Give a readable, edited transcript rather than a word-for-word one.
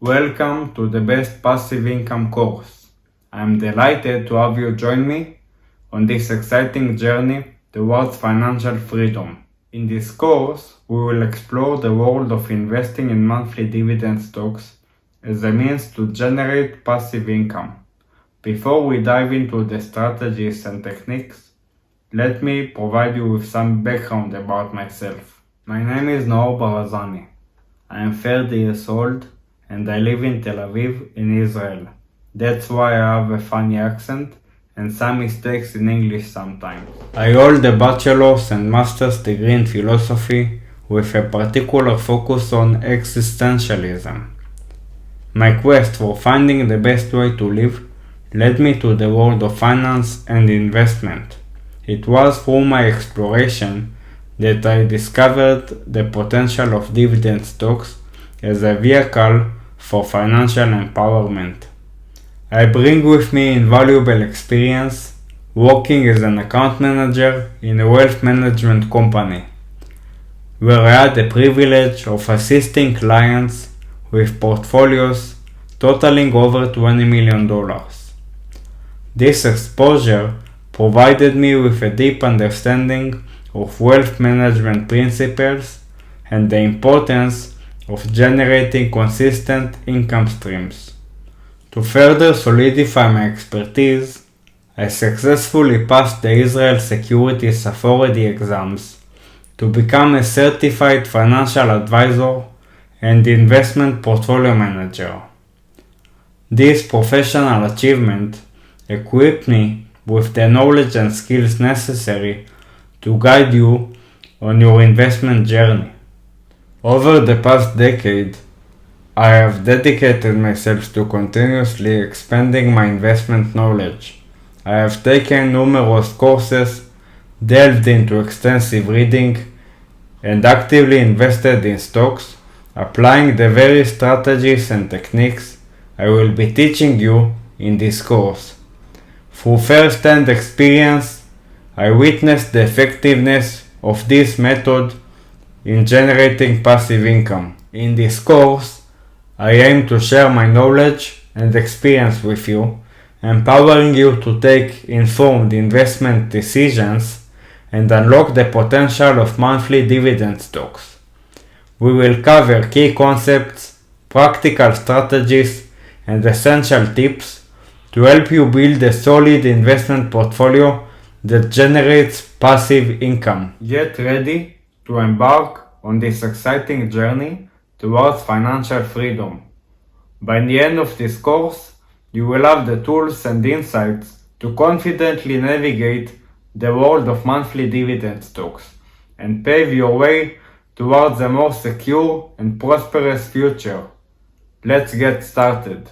Welcome to the Best Passive Income course. I am delighted to have you join me on this exciting journey towards financial freedom. In this course, we will explore the world of investing in monthly dividend stocks as a means to generate passive income. Before we dive into the strategies and techniques, let me provide you with some background about myself. My name is Noor Barazani. I am 30 years old and I live in Tel Aviv in Israel. That's why I have a funny accent and some mistakes in English sometimes. I hold a bachelor's and master's degree in philosophy with a particular focus on existentialism. My quest for finding the best way to live led me to the world of finance and investment. It was through my exploration that I discovered the potential of dividend stocks as a vehicle for financial empowerment. I bring with me invaluable experience working as an account manager in a wealth management company, where I had the privilege of assisting clients with portfolios totaling over $20 million. This exposure provided me with a deep understanding of wealth management principles and the importance of generating consistent income streams. To further solidify my expertise, I successfully passed the Israel Securities Authority exams to become a certified financial advisor and investment portfolio manager. This professional achievement equipped me with the knowledge and skills necessary to guide you on your investment journey. Over the past decade, I have dedicated myself to continuously expanding my investment knowledge. I have taken numerous courses, delved into extensive reading, and actively invested in stocks, applying the various strategies and techniques I will be teaching you in this course. Through first-hand experience, I witnessed the effectiveness of this method in generating passive income. In this course, I aim to share my knowledge and experience with you, empowering you to take informed investment decisions and unlock the potential of monthly dividend stocks. We will cover key concepts, practical strategies, and essential tips to help you build a solid investment portfolio that generates passive income. Get ready to embark on this exciting journey towards financial freedom. By the end of this course, you will have the tools and insights to confidently navigate the world of monthly dividend stocks and pave your way towards a more secure and prosperous future. Let's get started.